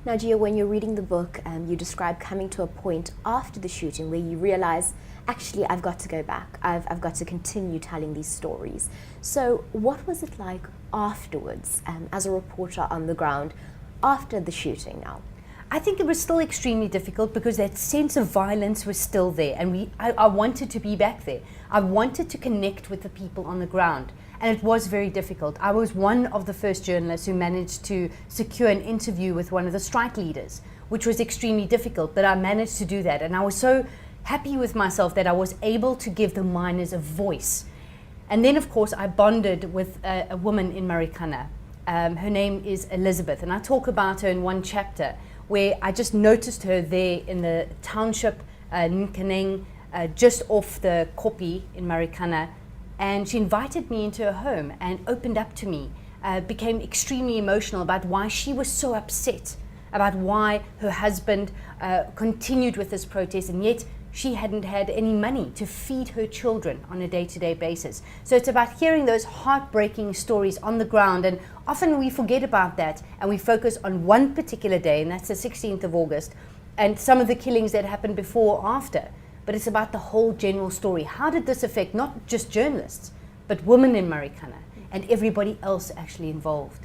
Now, Gia, when you're reading the book, you describe coming to a point after the shooting where you realize, actually, I've got to go back. I've got to continue telling these stories. So what was it like afterwards, as a reporter on the ground, after the shooting now? I think it was still extremely difficult because that sense of violence was still there, and I wanted to be back there. I wanted to connect with the people on the ground, and it was very difficult. I was one of the first journalists who managed to secure an interview with one of the strike leaders, which was extremely difficult, but I managed to do that, and I was so happy with myself that I was able to give the miners a voice. And then, of course, I bonded with a woman in Marikana. Her name is Elizabeth, and I talk about her in one chapter, where I just noticed her there in the township, Nkaneng, just off the Kopi in Marikana, and she invited me into her home and opened up to me, became extremely emotional about why she was so upset, about why her husband continued with this protest, and yet she hadn't had any money to feed her children on a day-to-day basis. So it's about hearing those heartbreaking stories on the ground, and often we forget about that and we focus on one particular day, and that's the 16th of August, and some of the killings that happened before or after. But it's about the whole general story. How did this affect not just journalists, but women in Marikana and everybody else actually involved?